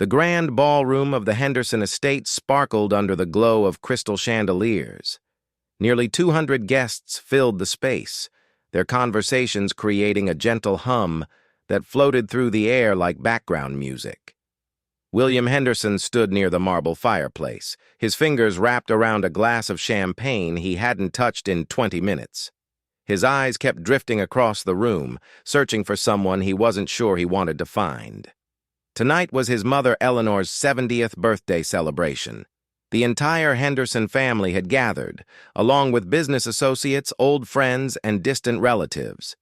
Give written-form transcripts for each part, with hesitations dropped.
The grand ballroom of the Henderson estate sparkled under the glow of crystal chandeliers. Nearly 200 guests filled the space, their conversations creating a gentle hum that floated through the air like background music. William Henderson stood near the marble fireplace, his fingers wrapped around a glass of champagne he hadn't touched in 20 minutes. His eyes kept drifting across the room, searching for someone he wasn't sure he wanted to find. Tonight was his mother Eleanor's 70th birthday celebration. The entire Henderson family had gathered, along with business associates, old friends, and distant relatives.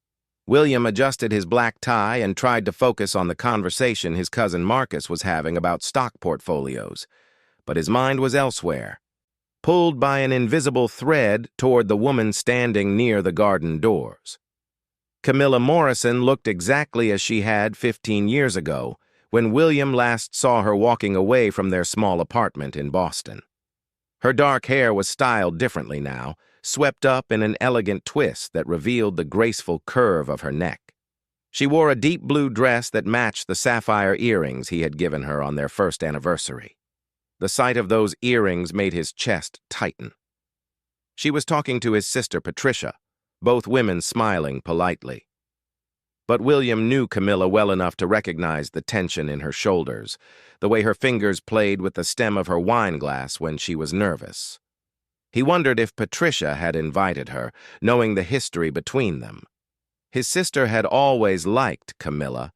William adjusted his black tie and tried to focus on the conversation his cousin Marcus was having about stock portfolios, but his mind was elsewhere, pulled by an invisible thread toward the woman standing near the garden doors. Camilla Morrison looked exactly as she had 15 years ago, when William last saw her walking away from their small apartment in Boston. Her dark hair was styled differently now, swept up in an elegant twist that revealed the graceful curve of her neck. She wore a deep blue dress that matched the sapphire earrings he had given her on their first anniversary. The sight of those earrings made his chest tighten. She was talking to his sister Patricia, both women smiling politely. But William knew Camilla well enough to recognize the tension in her shoulders, the way her fingers played with the stem of her wine glass when she was nervous. He wondered if Patricia had invited her, knowing the history between them. His sister had always liked Camilla,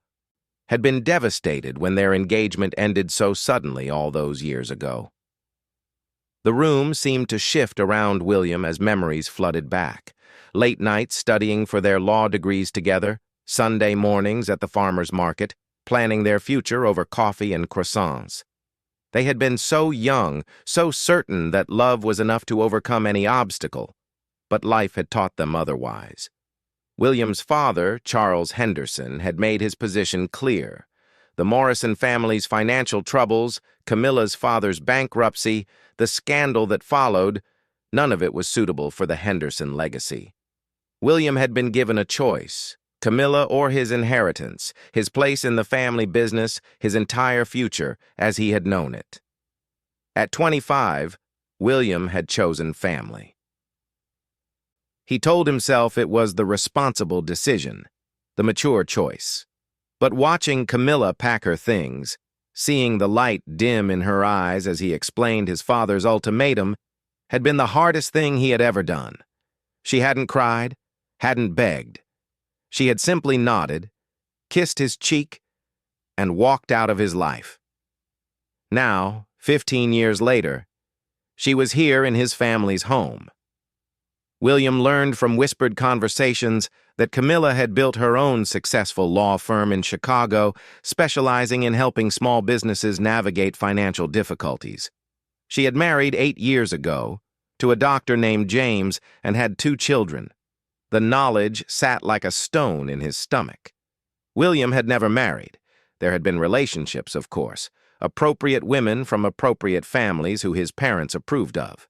had been devastated when their engagement ended so suddenly all those years ago. The room seemed to shift around William as memories flooded back. Late nights studying for their law degrees together, Sunday mornings at the farmer's market, planning their future over coffee and croissants. They had been so young, so certain that love was enough to overcome any obstacle, but life had taught them otherwise. William's father, Charles Henderson, had made his position clear. The Morrison family's financial troubles, Camilla's father's bankruptcy, the scandal that followed, none of it was suitable for the Henderson legacy. William had been given a choice: Camilla or his inheritance, his place in the family business, his entire future as he had known it. At 25, William had chosen family. He told himself it was the responsible decision, the mature choice. But watching Camilla pack her things, seeing the light dim in her eyes as he explained his father's ultimatum, had been the hardest thing he had ever done. She hadn't cried, hadn't begged. She had simply nodded, kissed his cheek, and walked out of his life. Now, 15 years later, she was here in his family's home. William learned from whispered conversations that Camilla had built her own successful law firm in Chicago, specializing in helping small businesses navigate financial difficulties. She had married 8 years ago to a doctor named James and had 2 children. The knowledge sat like a stone in his stomach. William had never married. There had been relationships, of course, appropriate women from appropriate families who his parents approved of.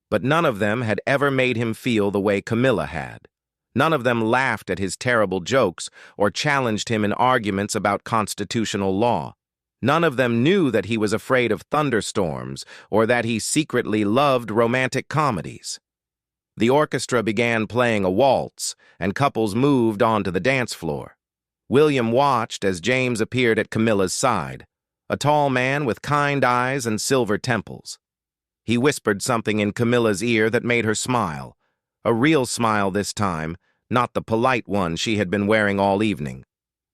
But none of them had ever made him feel the way Camilla had. None of them laughed at his terrible jokes or challenged him in arguments about constitutional law. None of them knew that he was afraid of thunderstorms or that he secretly loved romantic comedies. The orchestra began playing a waltz, and couples moved onto the dance floor. William watched as James appeared at Camilla's side, a tall man with kind eyes and silver temples. He whispered something in Camilla's ear that made her smile, a real smile this time, not the polite one she had been wearing all evening.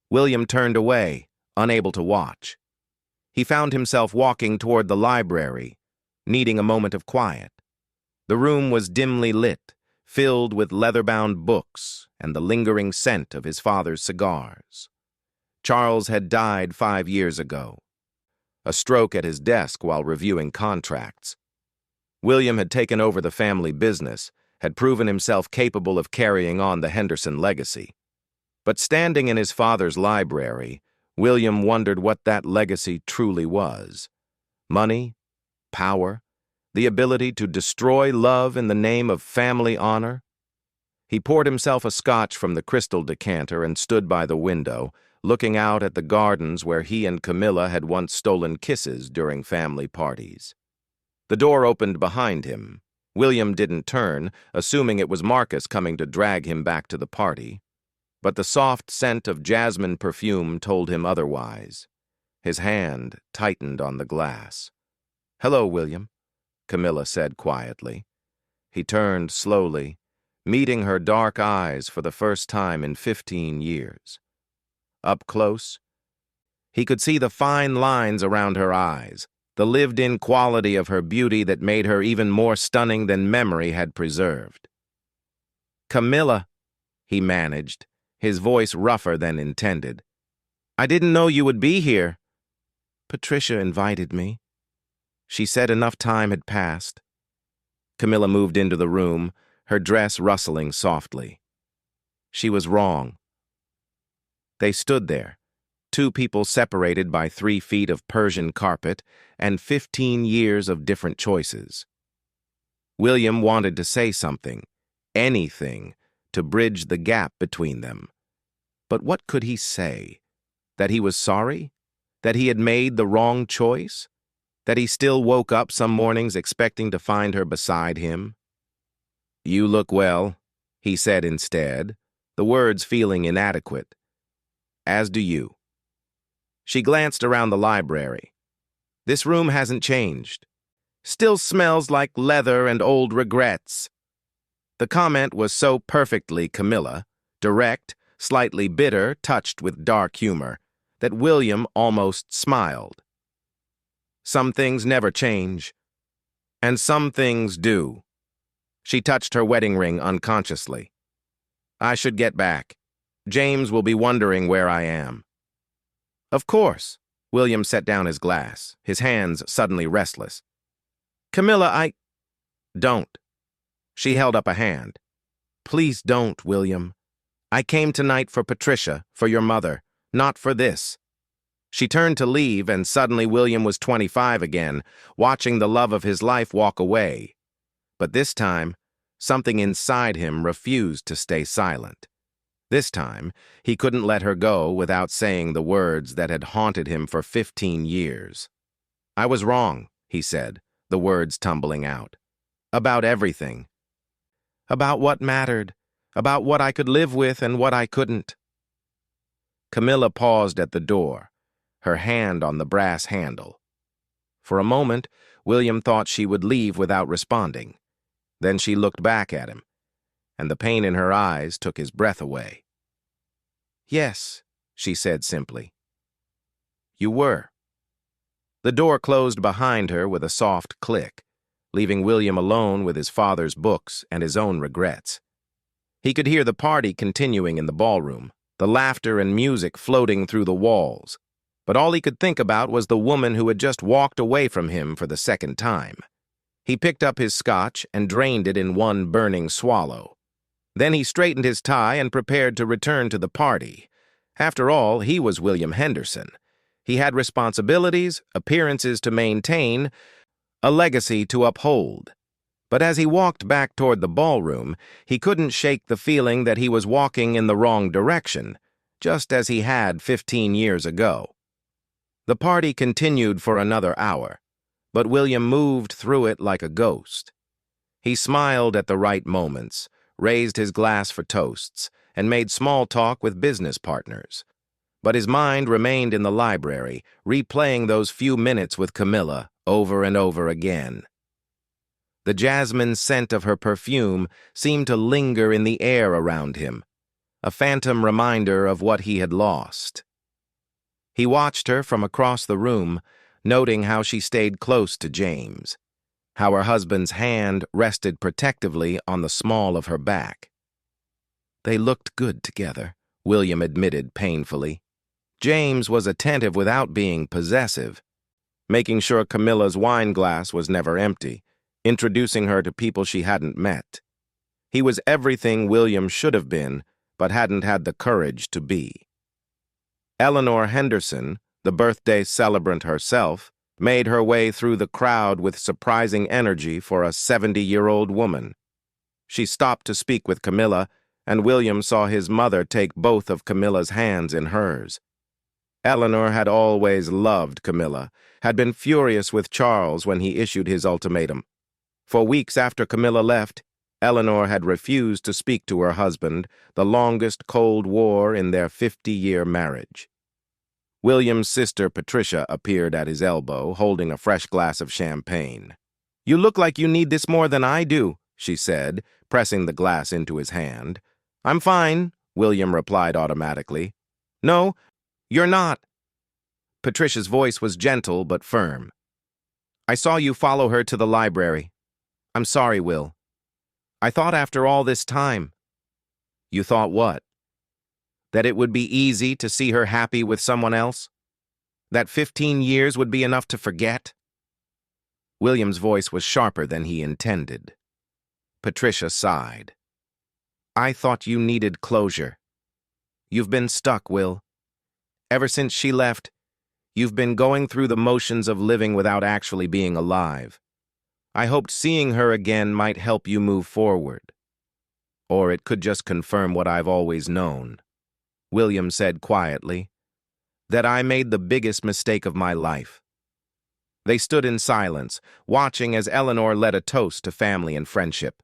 William turned away, unable to watch. He found himself walking toward the library, needing a moment of quiet. The room was dimly lit, filled with leather-bound books and the lingering scent of his father's cigars. Charles had died 5 years ago, a stroke at his desk while reviewing contracts. William had taken over the family business, had proven himself capable of carrying on the Henderson legacy. But standing in his father's library, William wondered what that legacy truly was. Money? Power? The ability to destroy love in the name of family honor? He poured himself a scotch from the crystal decanter and stood by the window, looking out at the gardens where he and Camilla had once stolen kisses during family parties. The door opened behind him. William didn't turn, assuming it was Marcus coming to drag him back to the party. But the soft scent of jasmine perfume told him otherwise. His hand tightened on the glass. "Hello, William," Camilla said quietly. He turned slowly, meeting her dark eyes for the first time in 15 years. Up close, he could see the fine lines around her eyes, the lived-in quality of her beauty that made her even more stunning than memory had preserved. "Camilla," he managed, his voice rougher than intended. "I didn't know you would be here." "Patricia invited me. She said enough time had passed." Camilla moved into the room, her dress rustling softly. She was wrong. They stood there, two people separated by 3 feet of Persian carpet and 15 years of different choices. William wanted to say something, anything, to bridge the gap between them. But what could he say? That he was sorry? That he had made the wrong choice? That he still woke up some mornings expecting to find her beside him? "You look well," he said instead, the words feeling inadequate. "As do you." She glanced around the library. "This room hasn't changed. Still smells like leather and old regrets." The comment was so perfectly Camilla, direct, slightly bitter, touched with dark humor, that William almost smiled. "Some things never change, and some things do." She touched her wedding ring unconsciously. "I should get back. James will be wondering where I am." "Of course." William set down his glass, his hands suddenly restless. "Camilla, Don't." She held up a hand. "Please don't, William. I came tonight for Patricia, for your mother, not for this." She turned to leave, and suddenly William was 25 again, watching the love of his life walk away. But this time, something inside him refused to stay silent. This time, he couldn't let her go without saying the words that had haunted him for 15 years. "I was wrong," he said, the words tumbling out. "About everything. About what mattered, about what I could live with and what I couldn't." Camilla paused at the door, her hand on the brass handle. For a moment, William thought she would leave without responding. Then she looked back at him, and the pain in her eyes took his breath away. "Yes," she said simply. "You were." The door closed behind her with a soft click, leaving William alone with his father's books and his own regrets. He could hear the party continuing in the ballroom, the laughter and music floating through the walls, but all he could think about was the woman who had just walked away from him for the second time. He picked up his scotch and drained it in one burning swallow. Then he straightened his tie and prepared to return to the party. After all, he was William Henderson. He had responsibilities, appearances to maintain, a legacy to uphold. But as he walked back toward the ballroom, he couldn't shake the feeling that he was walking in the wrong direction, just as he had 15 years ago. The party continued for another hour, but William moved through it like a ghost. He smiled at the right moments, raised his glass for toasts, and made small talk with business partners. But his mind remained in the library, replaying those few minutes with Camilla over and over again. The jasmine scent of her perfume seemed to linger in the air around him, a phantom reminder of what he had lost. He watched her from across the room, noting how she stayed close to James, how her husband's hand rested protectively on the small of her back. They looked good together, William admitted painfully. James was attentive without being possessive, making sure Camilla's wine glass was never empty, introducing her to people she hadn't met. He was everything William should have been, but hadn't had the courage to be. Eleanor Henderson, the birthday celebrant herself, made her way through the crowd with surprising energy for a 70-year-old woman. She stopped to speak with Camilla, and William saw his mother take both of Camilla's hands in hers. Eleanor had always loved Camilla, had been furious with Charles when he issued his ultimatum. For weeks after Camilla left, Eleanor had refused to speak to her husband, the longest Cold War in their 50-year marriage. William's sister Patricia appeared at his elbow, holding a fresh glass of champagne. "You look like you need this more than I do," she said, pressing the glass into his hand. "I'm fine," William replied automatically. "No, you're not." Patricia's voice was gentle but firm. "I saw you follow her to the library. I'm sorry, Will. I thought after all this time." "You thought what? That it would be easy to see her happy with someone else? That 15 years would be enough to forget?" William's voice was sharper than he intended. Patricia sighed. "I thought you needed closure. You've been stuck, Will. Ever since she left, you've been going through the motions of living without actually being alive. I hoped seeing her again might help you move forward. Or it could just confirm what I've always known," William said quietly, "that I made the biggest mistake of my life." They stood in silence, watching as Eleanor led a toast to family and friendship.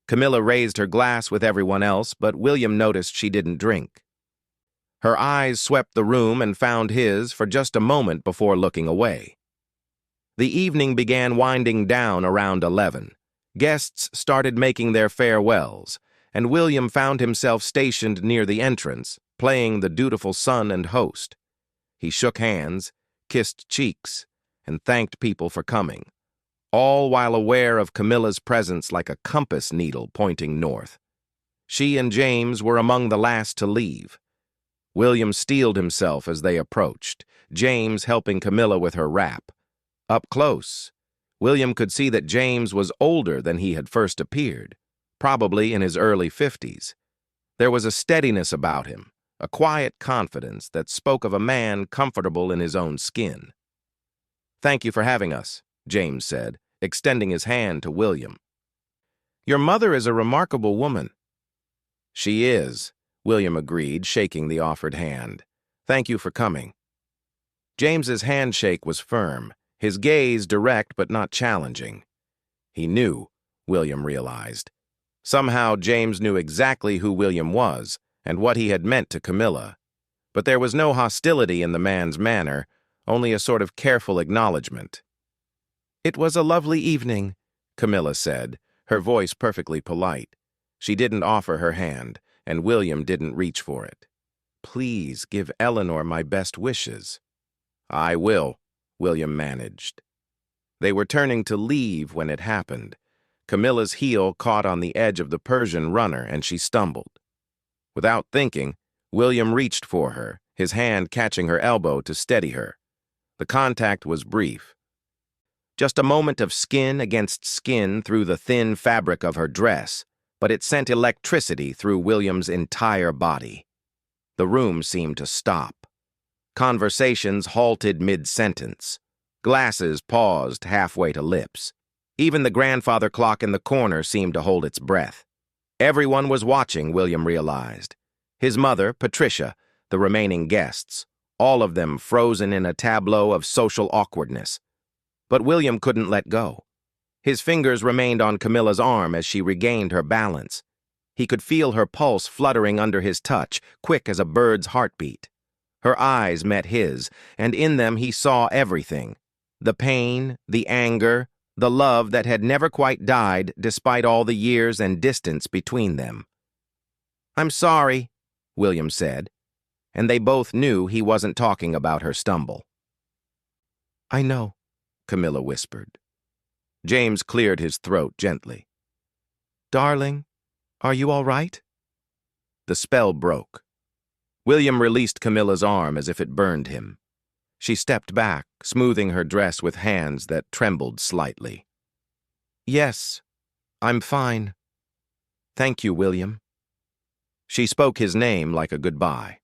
Camilla raised her glass with everyone else, but William noticed she didn't drink. Her eyes swept the room and found his for just a moment before looking away. The evening began winding down around 11. Guests started making their farewells, and William found himself stationed near the entrance, playing the dutiful son and host. He shook hands, kissed cheeks, and thanked people for coming, all while aware of Camilla's presence like a compass needle pointing north. She and James were among the last to leave. William steeled himself as they approached, James helping Camilla with her wrap. Up close, William could see that James was older than he had first appeared, probably in his early 50s. There was a steadiness about him, a quiet confidence that spoke of a man comfortable in his own skin. "Thank you for having us," James said, extending his hand to William. "Your mother is a remarkable woman." "She is," William agreed, shaking the offered hand. "Thank you for coming." James's handshake was firm, his gaze direct but not challenging. He knew, William realized. Somehow James knew exactly who William was and what he had meant to Camilla. But there was no hostility in the man's manner, only a sort of careful acknowledgement. "It was a lovely evening," Camilla said, her voice perfectly polite. She didn't offer her hand, and William didn't reach for it. "Please give Eleanor my best wishes." "I will," William managed. They were turning to leave when it happened. Camilla's heel caught on the edge of the Persian runner, and she stumbled. Without thinking, William reached for her, his hand catching her elbow to steady her. The contact was brief. Just a moment of skin against skin through the thin fabric of her dress, but it sent electricity through William's entire body. The room seemed to stop. Conversations halted mid-sentence. Glasses paused halfway to lips. Even the grandfather clock in the corner seemed to hold its breath. Everyone was watching, William realized. His mother, Patricia, the remaining guests, all of them frozen in a tableau of social awkwardness. But William couldn't let go. His fingers remained on Camilla's arm as she regained her balance. He could feel her pulse fluttering under his touch, quick as a bird's heartbeat. Her eyes met his, and in them he saw everything. The pain, the anger, the love that had never quite died despite all the years and distance between them. "I'm sorry," William said, and they both knew he wasn't talking about her stumble. "I know," Camilla whispered. James cleared his throat gently. "Darling, are you all right?" The spell broke. William released Camilla's arm as if it burned him. She stepped back, smoothing her dress with hands that trembled slightly. "Yes, I'm fine. Thank you, William." She spoke his name like a goodbye.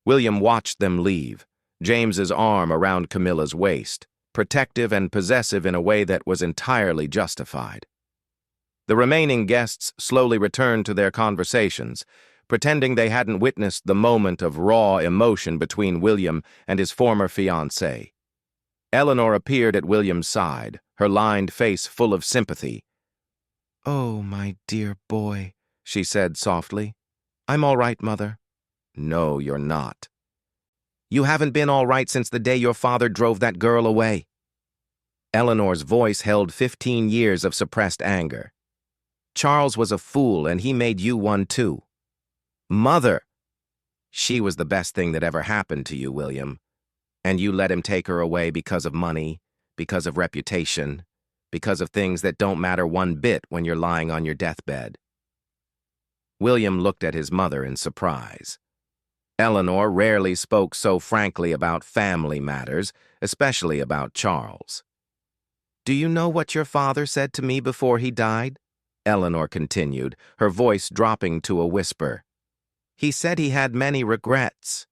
William watched them leave, James's arm around Camilla's waist, protective and possessive in a way that was entirely justified. The remaining guests slowly returned to their conversations, pretending they hadn't witnessed the moment of raw emotion between William and his former fiancée. Eleanor appeared at William's side, her lined face full of sympathy. "Oh, my dear boy," she said softly. "I'm all right, Mother." "No, you're not." "You haven't been all right since the day your father drove that girl away." Eleanor's voice held 15 years of suppressed anger. "Charles was a fool, and he made you one too." "Mother!" "She was the best thing that ever happened to you, William. And you let him take her away because of money, because of reputation, because of things that don't matter one bit when you're lying on your deathbed." William looked at his mother in surprise. Eleanor rarely spoke so frankly about family matters, especially about Charles. "Do you know what your father said to me before he died?" Eleanor continued, her voice dropping to a whisper. "He said he had many regrets,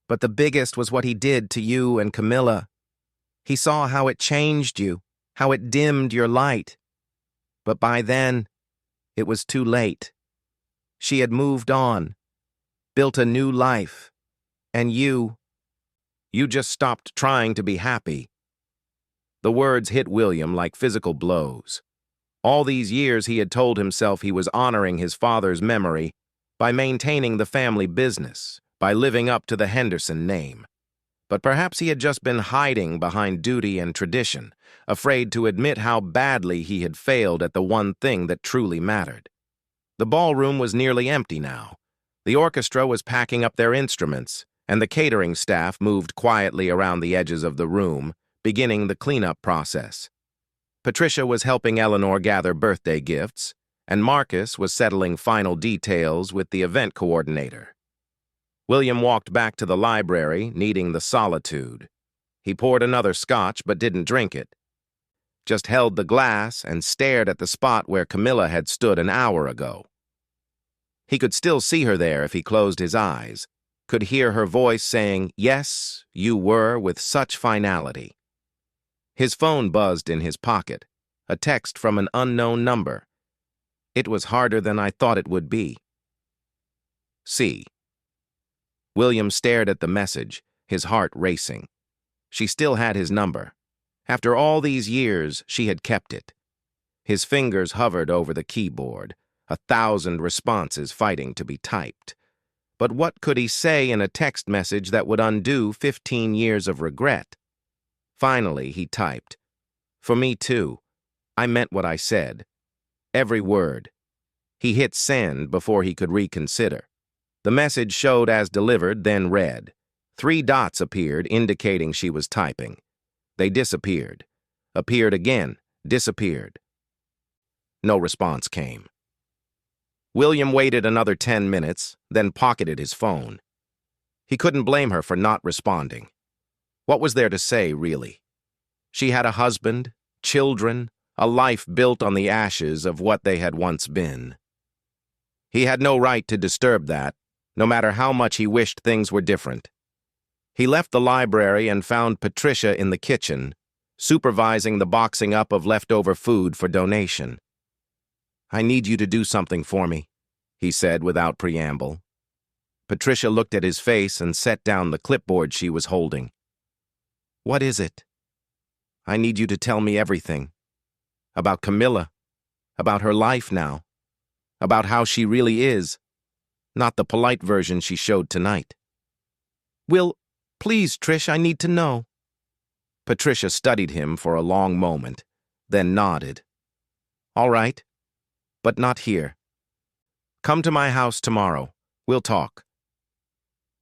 but the biggest was what he did to you and Camilla. He saw how it changed you, how it dimmed your light. But by then, it was too late. She had moved on, built a new life, and you just stopped trying to be happy." The words hit William like physical blows. All these years he had told himself he was honoring his father's memory by maintaining the family business, by living up to the Henderson name. But perhaps he had just been hiding behind duty and tradition, afraid to admit how badly he had failed at the one thing that truly mattered. The ballroom was nearly empty now. The orchestra was packing up their instruments, and the catering staff moved quietly around the edges of the room, beginning the cleanup process. Patricia was helping Eleanor gather birthday gifts, and Marcus was settling final details with the event coordinator. William walked back to the library, needing the solitude. He poured another scotch but didn't drink it. Just held the glass and stared at the spot where Camilla had stood an hour ago. He could still see her there if he closed his eyes, could hear her voice saying, "Yes, you were," with such finality. His phone buzzed in his pocket, a text from an unknown number. "It was harder than I thought it would be. C." William stared at the message, his heart racing. She still had his number. After all these years, she had kept it. His fingers hovered over the keyboard, 1,000 responses fighting to be typed. But what could he say in a text message that would undo 15 years of regret? Finally, he typed, "For me too. I meant what I said. Every word." He hit send before he could reconsider. The message showed as delivered, then read. 3 dots appeared, indicating she was typing. They disappeared. Appeared again, disappeared. No response came. William waited another 10 minutes, then pocketed his phone. He couldn't blame her for not responding. What was there to say, really? She had a husband, children, a life built on the ashes of what they had once been. He had no right to disturb that, no matter how much he wished things were different. He left the library and found Patricia in the kitchen, supervising the boxing up of leftover food for donation. "I need you to do something for me," he said without preamble. Patricia looked at his face and set down the clipboard she was holding. "What is it?" "I need you to tell me everything. About Camilla. About her life now. About how she really is. Not the polite version she showed tonight." "Will, please, Trish, I need to know." Patricia studied him for a long moment, then nodded. "All right, but not here. Come to my house tomorrow. We'll talk."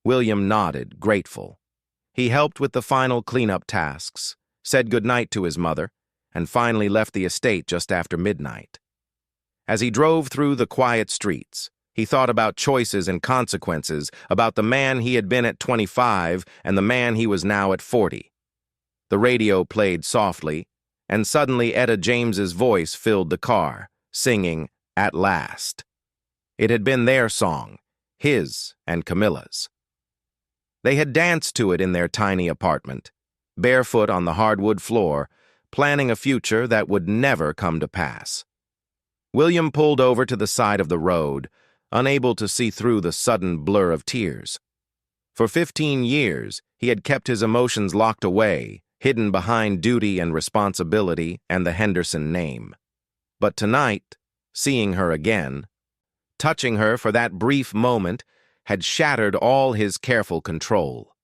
William nodded, grateful. He helped with the final cleanup tasks, said goodnight to his mother, and finally left the estate just after midnight. As he drove through the quiet streets, he thought about choices and consequences, about the man he had been at 25 and the man he was now at 40. The radio played softly, and suddenly Etta James's voice filled the car, singing "At Last." It had been their song, his and Camilla's. They had danced to it in their tiny apartment, barefoot on the hardwood floor, planning a future that would never come to pass. William pulled over to the side of the road, unable to see through the sudden blur of tears. For 15 years, he had kept his emotions locked away, hidden behind duty and responsibility and the Henderson name. But tonight, seeing her again, touching her for that brief moment, had shattered all his careful control.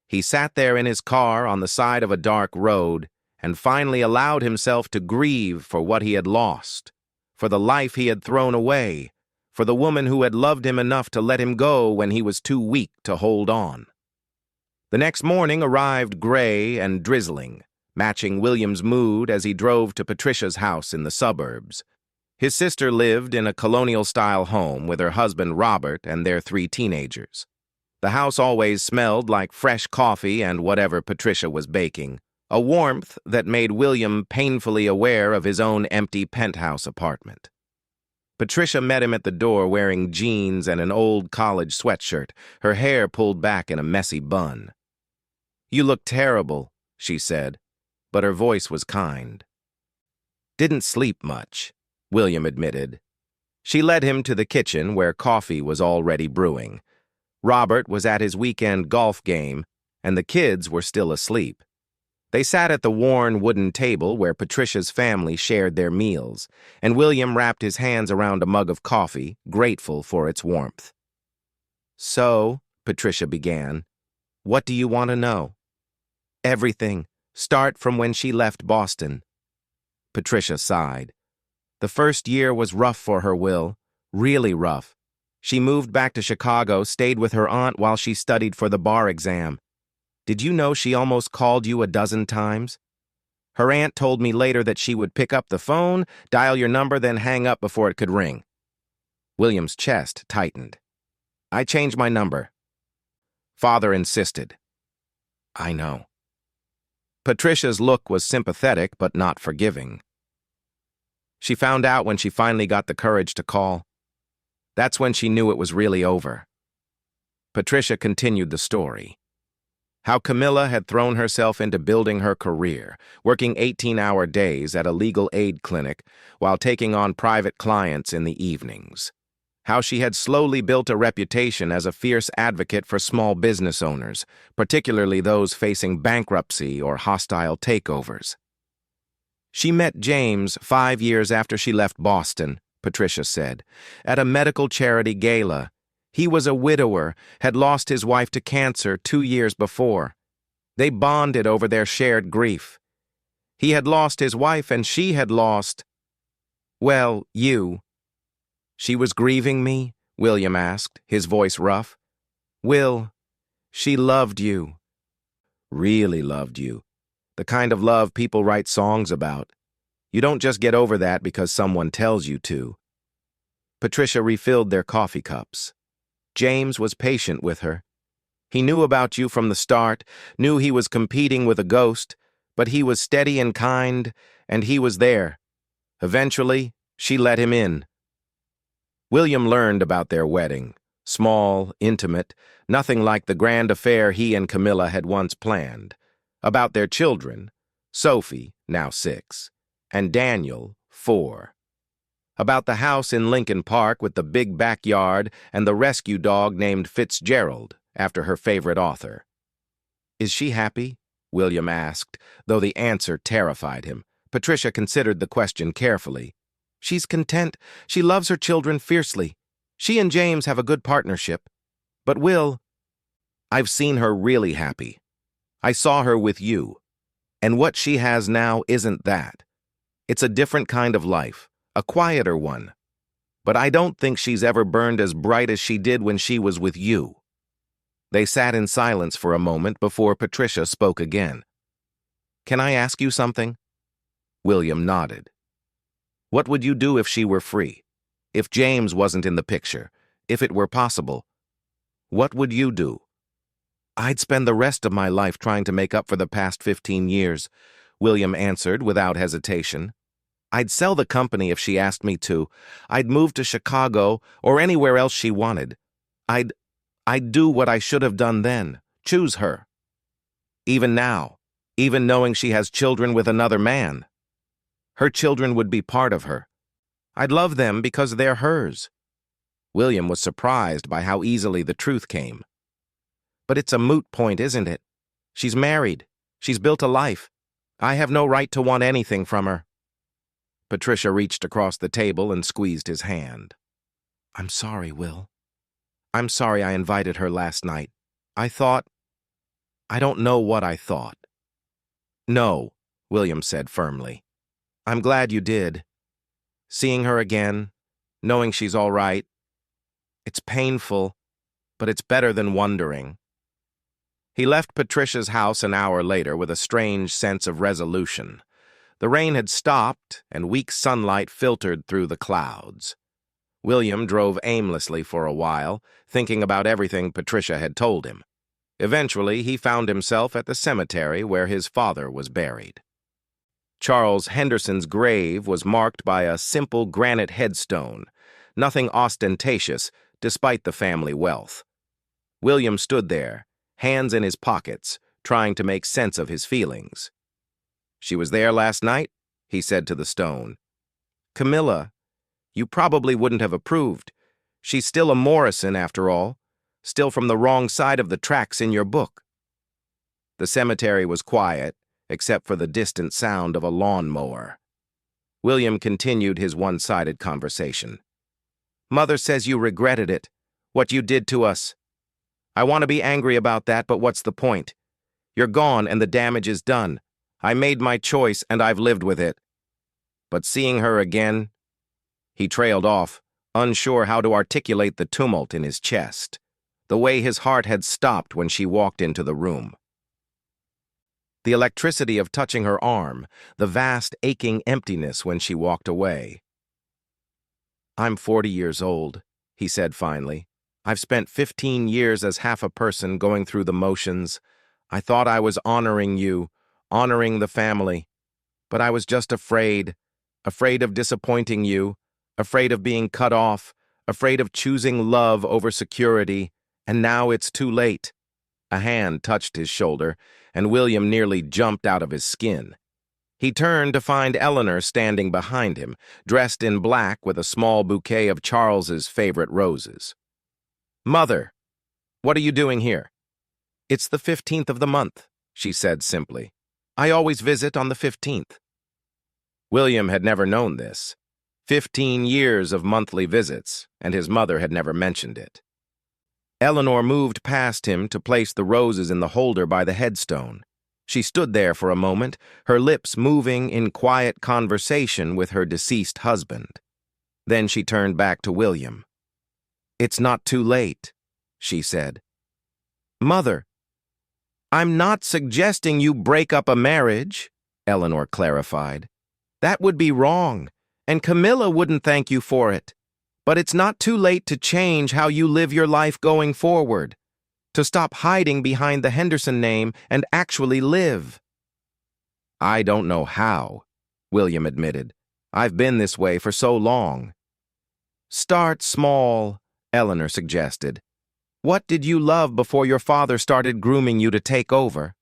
He sat there in his car on the side of a dark road and finally allowed himself to grieve for what he had lost, for the life he had thrown away, for the woman who had loved him enough to let him go when he was too weak to hold on. The next morning arrived gray and drizzling, matching William's mood as he drove to Patricia's house in the suburbs. His sister lived in a colonial-style home with her husband Robert and their 3 teenagers. The house always smelled like fresh coffee and whatever Patricia was baking, a warmth that made William painfully aware of his own empty penthouse apartment. Patricia met him at the door wearing jeans and an old college sweatshirt, her hair pulled back in a messy bun. "You look terrible," she said, but her voice was kind. "Didn't sleep much," William admitted. She led him to the kitchen where coffee was already brewing. Robert was at his weekend golf game, and the kids were still asleep. They sat at the worn wooden table where Patricia's family shared their meals, and William wrapped his hands around a mug of coffee, grateful for its warmth. "So," Patricia began, "what do you want to know?" "Everything. Start from when she left Boston." Patricia sighed. "The first year was rough for her, Will. Really rough. She moved back to Chicago, stayed with her aunt while she studied for the bar exam. Did you know she almost called you a dozen times? Her aunt told me later that she would pick up the phone, dial your number, then hang up before it could ring." William's chest tightened. "I changed my number." Father insisted. "I know." Patricia's look was sympathetic but not forgiving. She found out when she finally got the courage to call. That's when she knew it was really over. Patricia continued the story. How Camilla had thrown herself into building her career, working 18-hour days at a legal aid clinic while taking on private clients in the evenings. How she had slowly built a reputation as a fierce advocate for small business owners, particularly those facing bankruptcy or hostile takeovers. She met James 5 years after she left Boston, Patricia said, at a medical charity gala. He was a widower, had lost his wife to cancer 2 years before. They bonded over their shared grief. He had lost his wife and she had lost, well, you. "She was grieving me?" William asked, his voice rough. "Will, she loved you. Really loved you. The kind of love people write songs about. You don't just get over that because someone tells you to." Patricia refilled their coffee cups. James was patient with her. "He knew about you from the start, knew he was competing with a ghost, but he was steady and kind, and he was there. Eventually, she let him in." William learned about their wedding. Small, intimate, nothing like the grand affair he and Camilla had once planned. About their children, Sophie, now 6, and Daniel, 4. About the house in Lincoln Park with the big backyard and the rescue dog named Fitzgerald, after her favorite author. "Is she happy?" William asked, though the answer terrified him. Patricia considered the question carefully. "She's content. She loves her children fiercely. She and James have a good partnership. But Will, I've seen her really happy. I saw her with you. And what she has now isn't that. It's a different kind of life, a quieter one. But I don't think she's ever burned as bright as she did when she was with you." They sat in silence for a moment before Patricia spoke again. "Can I ask you something?" William nodded. "What would you do if she were free? If James wasn't in the picture? If it were possible? What would you do?" "I'd spend the rest of my life trying to make up for the past 15 years, William answered without hesitation. "I'd sell the company if she asked me to. I'd move to Chicago or anywhere else she wanted. I'd do what I should have done then, choose her. Even now, even knowing she has children with another man. Her children would be part of her. I'd love them because they're hers." William was surprised by how easily the truth came. But it's a moot point, isn't it? She's married. She's built a life. I have no right to want anything from her. Patricia reached across the table and squeezed his hand. I'm sorry, Will. I'm sorry I invited her last night. I don't know what I thought. No, William said firmly. I'm glad you did. Seeing her again, knowing she's all right, it's painful, but it's better than wondering. He left Patricia's house an hour later with a strange sense of resolution. The rain had stopped, and weak sunlight filtered through the clouds. William drove aimlessly for a while, thinking about everything Patricia had told him. Eventually, he found himself at the cemetery where his father was buried. Charles Henderson's grave was marked by a simple granite headstone, nothing ostentatious despite the family wealth. William stood there, hands in his pockets, trying to make sense of his feelings. She was there last night, he said to the stone. Camilla, you probably wouldn't have approved. She's still a Morrison, after all, still from the wrong side of the tracks in your book. The cemetery was quiet, except for the distant sound of a lawnmower. William continued his one-sided conversation. Mother says you regretted it, what you did to us. I want to be angry about that, but what's the point? You're gone and the damage is done. I made my choice and I've lived with it. But seeing her again... He trailed off, unsure how to articulate the tumult in his chest, the way his heart had stopped when she walked into the room. The electricity of touching her arm, the vast aching emptiness when she walked away. I'm 40 years old, he said finally. I've spent 15 years as half a person going through the motions. I thought I was honoring you, honoring the family. But I was just afraid of disappointing you, afraid of being cut off, afraid of choosing love over security, and now it's too late. A hand touched his shoulder, and William nearly jumped out of his skin. He turned to find Eleanor standing behind him, dressed in black with a small bouquet of Charles's favorite roses. Mother, what are you doing here? It's the 15th of the month, she said simply. I always visit on the 15th. William had never known this. 15 years of monthly visits, and his mother had never mentioned it. Eleanor moved past him to place the roses in the holder by the headstone. She stood there for a moment, her lips moving in quiet conversation with her deceased husband. Then she turned back to William. It's not too late, she said. Mother, I'm not suggesting you break up a marriage, Eleanor clarified. That would be wrong, and Camilla wouldn't thank you for it. But it's not too late to change how you live your life going forward, to stop hiding behind the Henderson name and actually live. I don't know how, William admitted. I've been this way for so long. Start small, Eleanor suggested. What did you love before your father started grooming you to take over?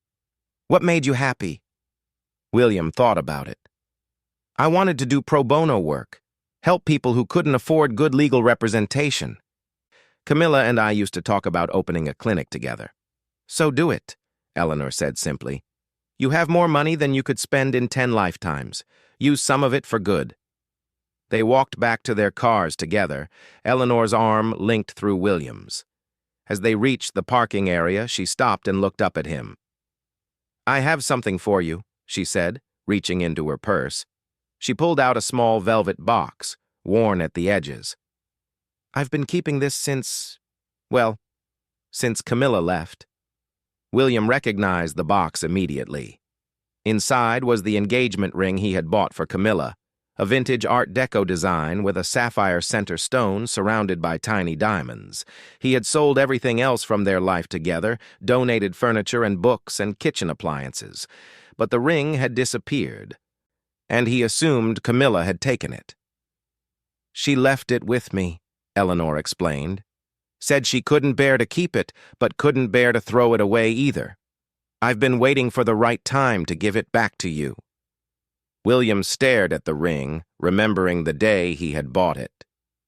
What made you happy? William thought about it. I wanted to do pro bono work, help people who couldn't afford good legal representation. Camilla and I used to talk about opening a clinic together. So do it, Eleanor said simply. You have more money than you could spend in 10 lifetimes. Use some of it for good. They walked back to their cars together, Eleanor's arm linked through William's. As they reached the parking area, she stopped and looked up at him. I have something for you, she said, reaching into her purse. She pulled out a small velvet box, worn at the edges. I've been keeping this since Camilla left. William recognized the box immediately. Inside was the engagement ring he had bought for Camilla, a vintage Art Deco design with a sapphire center stone surrounded by tiny diamonds. He had sold everything else from their life together, donated furniture and books and kitchen appliances. But the ring had disappeared, and he assumed Camilla had taken it. She left it with me, Eleanor explained. Said she couldn't bear to keep it, but couldn't bear to throw it away either. I've been waiting for the right time to give it back to you. William stared at the ring, remembering the day he had bought it.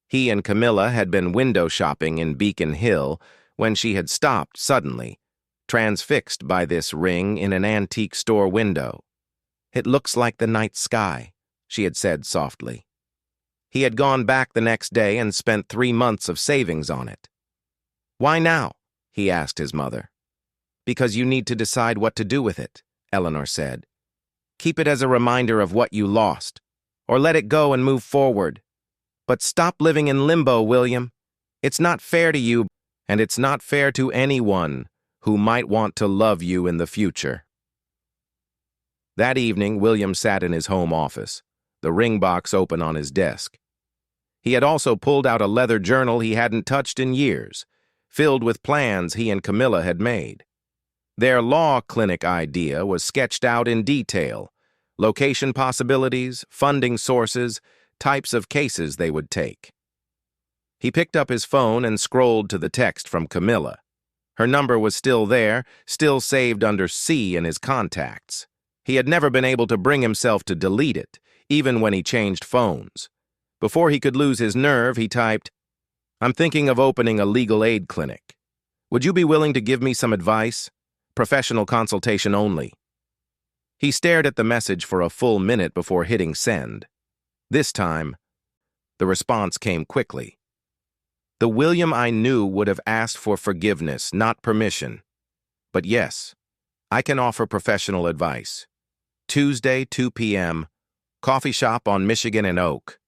He and Camilla had been window shopping in Beacon Hill when she had stopped suddenly, transfixed by this ring in an antique store window. "It looks like the night sky," she had said softly. He had gone back the next day and spent 3 months of savings on it. "Why now?" he asked his mother. "Because you need to decide what to do with it," Eleanor said. "Keep it as a reminder of what you lost, or let it go and move forward. But stop living in limbo, William. It's not fair to you, and it's not fair to anyone who might want to love you in the future." That evening, William sat in his home office, the ring box open on his desk. He had also pulled out a leather journal he hadn't touched in years, filled with plans he and Camilla had made. Their law clinic idea was sketched out in detail: location possibilities, funding sources, types of cases they would take. He picked up his phone and scrolled to the text from Camilla. Her number was still there, still saved under C in his contacts. He had never been able to bring himself to delete it, even when he changed phones. Before he could lose his nerve, he typed, "I'm thinking of opening a legal aid clinic. Would you be willing to give me some advice? Professional consultation only." He stared at the message for a full minute before hitting send. This time, the response came quickly. "The William I knew would have asked for forgiveness, not permission. But yes, I can offer professional advice. Tuesday, 2 p.m., coffee shop on Michigan and Oak."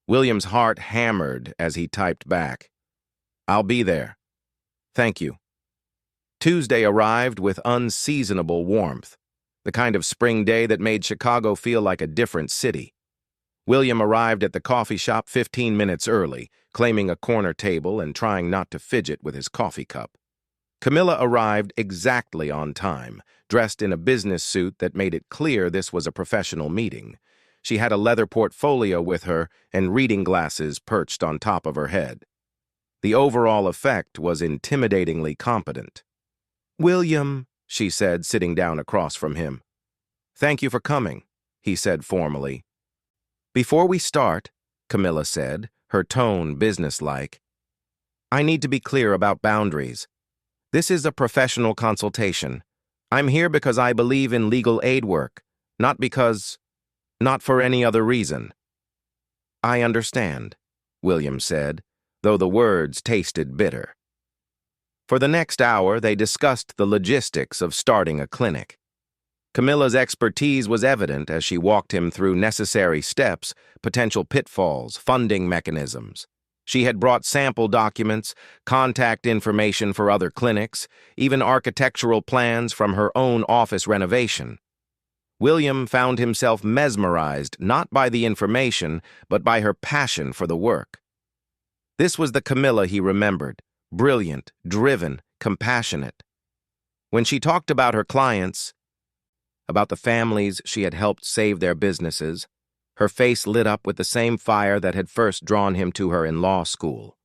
William's heart hammered as he typed back, "I'll be there. Thank you." Tuesday arrived with unseasonable warmth, the kind of spring day that made Chicago feel like a different city. William arrived at the coffee shop 15 minutes early, claiming a corner table and trying not to fidget with his coffee cup. Camilla arrived exactly on time, dressed in a business suit that made it clear this was a professional meeting. She had a leather portfolio with her and reading glasses perched on top of her head. The overall effect was intimidatingly competent. "William," she said, sitting down across from him. "Thank you for coming," he said formally. "Before we start," Camilla said, her tone businesslike, "I need to be clear about boundaries. This is a professional consultation. I'm here because I believe in legal aid work, not for any other reason." "I understand," William said, though the words tasted bitter. For the next hour, they discussed the logistics of starting a clinic. Camilla's expertise was evident as she walked him through necessary steps, potential pitfalls, funding mechanisms. She had brought sample documents, contact information for other clinics, even architectural plans from her own office renovation. William found himself mesmerized not by the information, but by her passion for the work. This was the Camilla he remembered, brilliant, driven, compassionate. When she talked about her clients, about the families she had helped save their businesses, her face lit up with the same fire that had first drawn him to her in law school.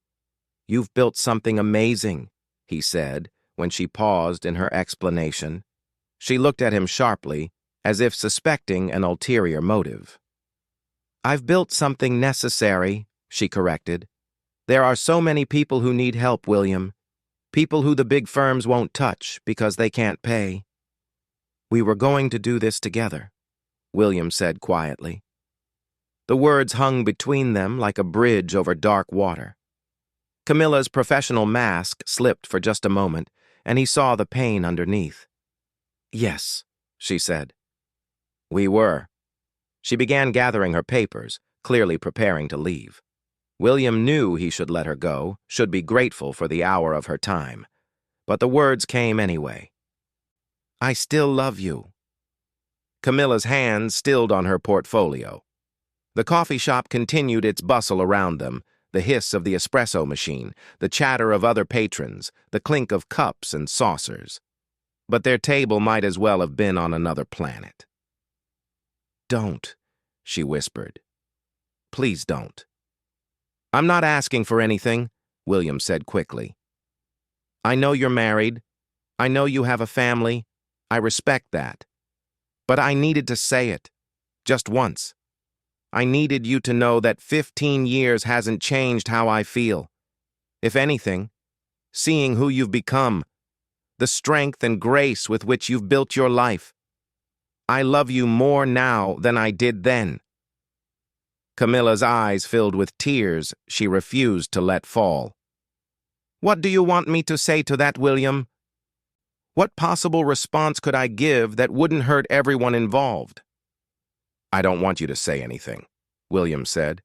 "You've built something amazing," he said, when she paused in her explanation. She looked at him sharply, as if suspecting an ulterior motive. "I've built something necessary," she corrected. "There are so many people who need help, William. People who the big firms won't touch because they can't pay." "We were going to do this together," William said quietly. The words hung between them like a bridge over dark water. Camilla's professional mask slipped for just a moment, and he saw the pain underneath. "Yes," she said. "We were." She began gathering her papers, clearly preparing to leave. William knew he should let her go, should be grateful for the hour of her time. But the words came anyway. "I still love you." Camilla's hands stilled on her portfolio. The coffee shop continued its bustle around them, the hiss of the espresso machine, the chatter of other patrons, the clink of cups and saucers. But their table might as well have been on another planet. "Don't," she whispered. "Please don't." "I'm not asking for anything," William said quickly. "I know you're married. I know you have a family. I respect that. But I needed to say it. Just once. I needed you to know that 15 years hasn't changed how I feel. If anything, seeing who you've become, the strength and grace with which you've built your life. I love you more now than I did then." Camilla's eyes filled with tears she refused to let fall. "What do you want me to say to that, William? What possible response could I give that wouldn't hurt everyone involved?" "I don't want you to say anything," William said.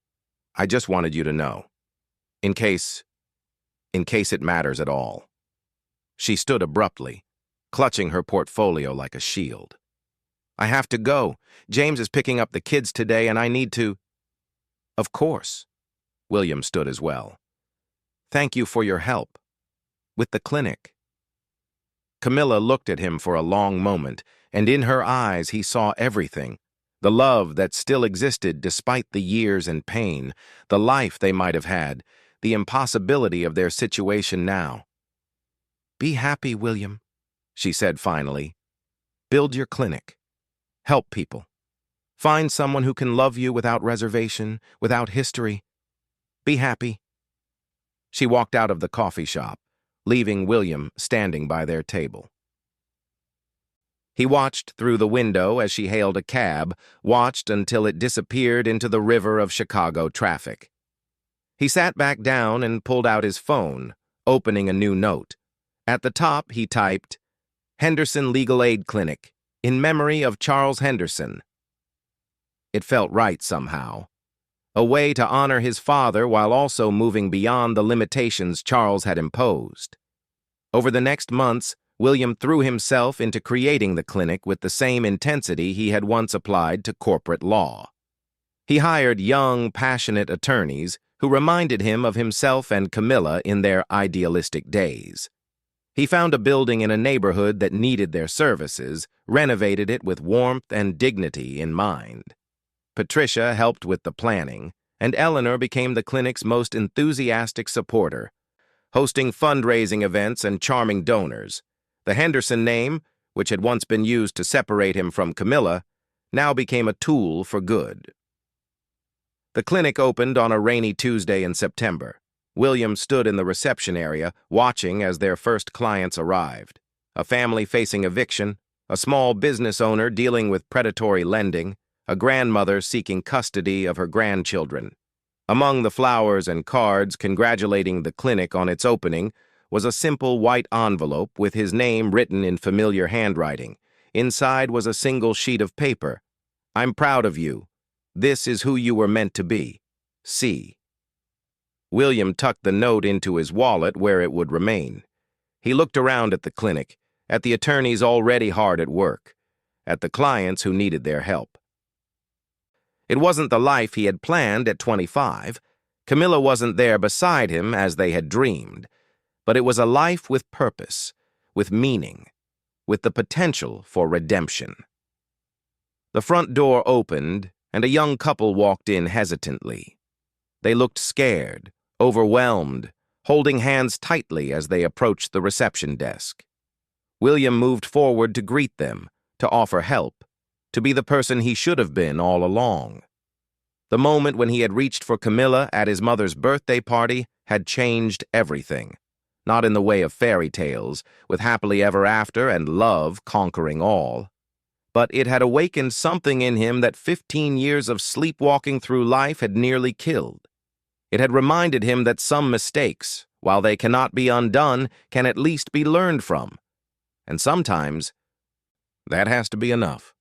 "I just wanted you to know. In case it matters at all." She stood abruptly, clutching her portfolio like a shield. "I have to go. James is picking up the kids today and I need to—" "Of course." William stood as well. "Thank you for your help. With the clinic." Camilla looked at him for a long moment, and in her eyes he saw everything. The love that still existed despite the years and pain, the life they might have had, the impossibility of their situation now. "Be happy, William," she said finally. "Build your clinic. Help people. Find someone who can love you without reservation, without history. Be happy." She walked out of the coffee shop, leaving William standing by their table. He watched through the window as she hailed a cab, watched until it disappeared into the river of Chicago traffic. He sat back down and pulled out his phone, opening a new note. At the top, he typed, "Henderson Legal Aid Clinic, in memory of Charles Henderson." It felt right somehow. A way to honor his father while also moving beyond the limitations Charles had imposed. Over the next months, William threw himself into creating the clinic with the same intensity he had once applied to corporate law. He hired young, passionate attorneys who reminded him of himself and Camilla in their idealistic days. He found a building in a neighborhood that needed their services, renovated it with warmth and dignity in mind. Patricia helped with the planning, and Eleanor became the clinic's most enthusiastic supporter, hosting fundraising events and charming donors. The Henderson name, which had once been used to separate him from Camilla, now became a tool for good. The clinic opened on a rainy Tuesday in September. William stood in the reception area, watching as their first clients arrived. A family facing eviction, a small business owner dealing with predatory lending, a grandmother seeking custody of her grandchildren. Among the flowers and cards congratulating the clinic on its opening was a simple white envelope with his name written in familiar handwriting. Inside was a single sheet of paper. "I'm proud of you. This is who you were meant to be. C." William tucked the note into his wallet where it would remain. He looked around at the clinic, at the attorneys already hard at work, at the clients who needed their help. It wasn't the life he had planned at 25. Camilla wasn't there beside him as they had dreamed. But it was a life with purpose, with meaning, with the potential for redemption. The front door opened, and a young couple walked in hesitantly. They looked scared, overwhelmed, holding hands tightly as they approached the reception desk. William moved forward to greet them, to offer help, to be the person he should have been all along. The moment when he had reached for Camilla at his mother's birthday party had changed everything. Not in the way of fairy tales, with happily ever after and love conquering all. But it had awakened something in him that 15 years of sleepwalking through life had nearly killed. It had reminded him that some mistakes, while they cannot be undone, can at least be learned from. And sometimes, that has to be enough.